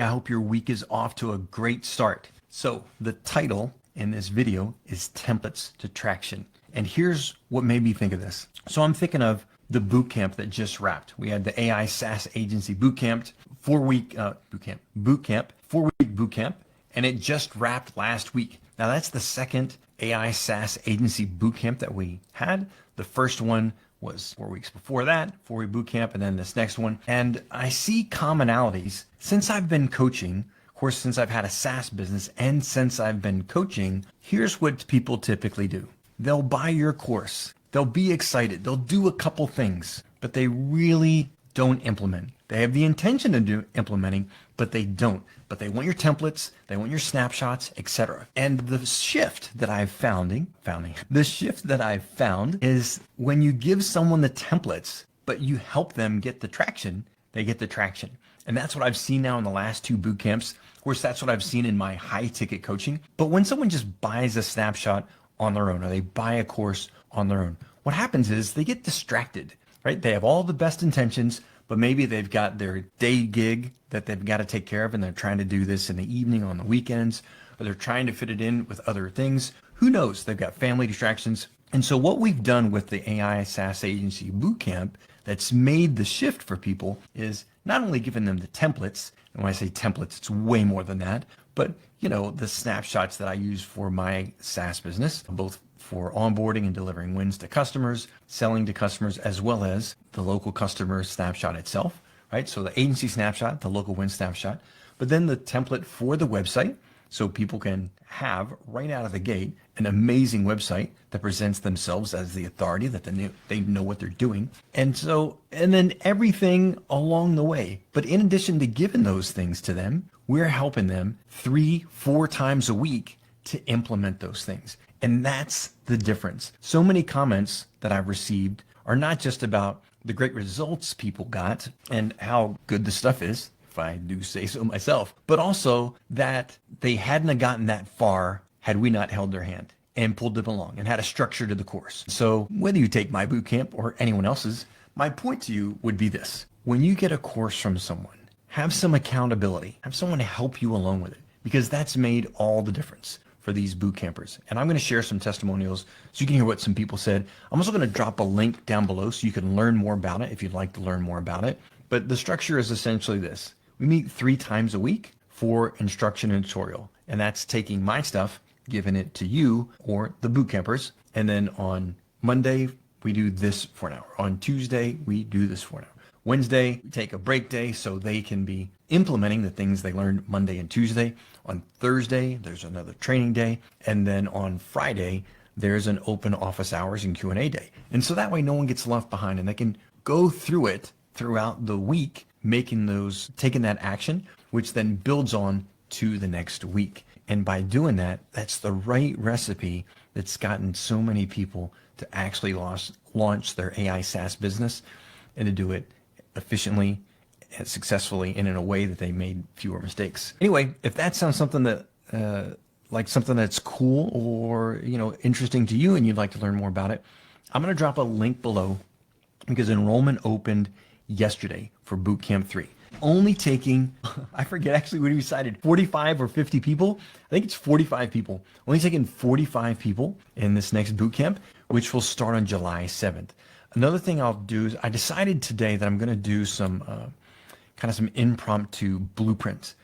I hope your week is off to a great start. So the title in this video is Templates to Traction. And here's what made me think of this. So I'm thinking of the bootcamp that just wrapped. We had the AI SaaS Agency bootcamp, 4-week bootcamp, 4-week bootcamp, and it just wrapped last week. Now that's the second AI SaaS Agency bootcamp that we had. The first one was 4 weeks before that, 4-week bootcamp, and then this next one. And I see commonalities since I've been coaching. Of course, since I've had a SaaS business and since I've been coaching, here's what people typically do. They'll buy your course. They'll be excited. They'll do a couple things, but they really don't implement. They have the intention of implementing, but they don't. But they want your templates, they want your snapshots, etc. And the shift that I've found is when you give someone the templates, but you help them get the traction, they get the traction. And that's what I've seen now in the last 2 boot camps. Of course, that's what I've seen in my high ticket coaching. But when someone just buys a snapshot on their own, or they buy a course on their own, what happens is they get distracted, right? They have all the best intentions, but maybe they've got their day gig that they've got to take care of, and they're trying to do this in the evening on the weekends, or they're trying to fit it in with other things. Who knows? They've got family distractions. And so what we've done with the AI SaaS Agency Bootcamp that's made the shift for people is not only giving them the templates, and when I say templates, it's way more than that, but the snapshots that I use for my SaaS business, both for onboarding and delivering wins to customers, selling to customers, as well as the local customer snapshot itself, right? So the agency snapshot, the local win snapshot, but then the template for the website, so people can have right out of the gate an amazing website that presents themselves as the authority, that they know what they're doing. And then everything along the way. But in addition to giving those things to them, we're helping them 3-4 times a week to implement those things. And that's the difference. So many comments that I've received are not just about the great results people got and how good the stuff is, if I do say so myself, but also that they hadn't have gotten that far had we not held their hand and pulled them along and had a structure to the course. So whether you take my bootcamp or anyone else's, my point to you would be this. When you get a course from someone, have some accountability, have someone to help you along with it, because that's made all the difference for these boot campers. And I'm going to share some testimonials so you can hear what some people said. I'm also going to drop a link down below so you can learn more about it if you'd like to learn more about it. But the structure is essentially this. We meet 3 times a week for instruction and tutorial. And that's taking my stuff, giving it to you or the boot campers. And then on Monday, we do this for an hour. On Tuesday, we do this for an hour. Wednesday, we take a break day so they can be implementing the things they learned Monday and Tuesday. On Thursday, there's another training day. And then on Friday, there's an open office hours and Q&A day. And so that way no one gets left behind and they can go through it throughout the week, taking that action, which then builds on to the next week. And by doing that, that's the right recipe that's gotten so many people to actually launch their AI SaaS business and to do it efficiently and successfully and in a way that they made fewer mistakes. Anyway, if that sounds something that like something that's cool or interesting to you and you'd like to learn more about it, I'm going to drop a link below because enrollment opened yesterday for Bootcamp 3. Only taking, I forget actually what we decided, 45 or 50 people. I think it's 45 people. Only taking 45 people in this next bootcamp, which will start on July 7th. Another thing I'll do is I decided today that I'm going to do some some impromptu blueprints.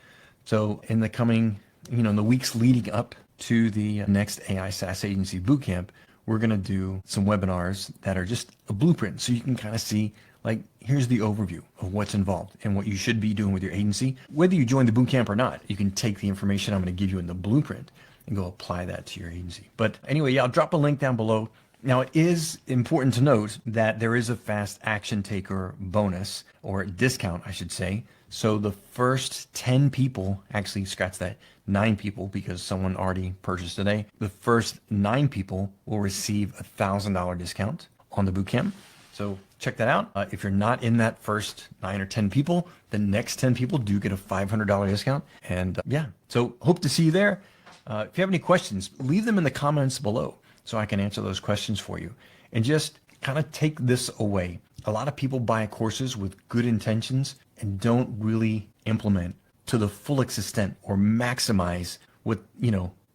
So in the coming, in the weeks leading up to the next AI SaaS Agency Bootcamp, we're going to do some webinars that are just a blueprint. So you can kind of see, like, here's the overview of what's involved and what you should be doing with your agency. Whether you join the bootcamp or not, you can take the information I'm going to give you in the blueprint and go apply that to your agency. But anyway, yeah, I'll drop a link down below. Now, it is important to note that there is a fast action taker bonus, or discount, I should say. So the first 10 people, actually scratch that, 9 people, because someone already purchased today. The first 9 people will receive a $1,000 discount on the bootcamp. So check that out. If you're not in that first 9 or 10 people, the next 10 people do get a $500 discount. And yeah, so hope to see you there. If you have any questions, leave them in the comments below so I can answer those questions for you. And just kind of take this away. A lot of people buy courses with good intentions and don't really implement to the full extent or maximize what,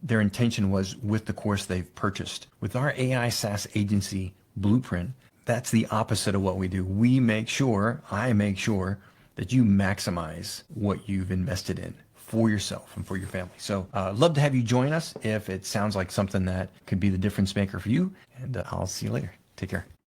their intention was with the course they've purchased. With our AI SaaS agency blueprint, that's the opposite of what we do. I make sure that you maximize what you've invested in for yourself and for your family. So love to have you join us if it sounds like something that could be the difference maker for you. And I'll see you later. Take care.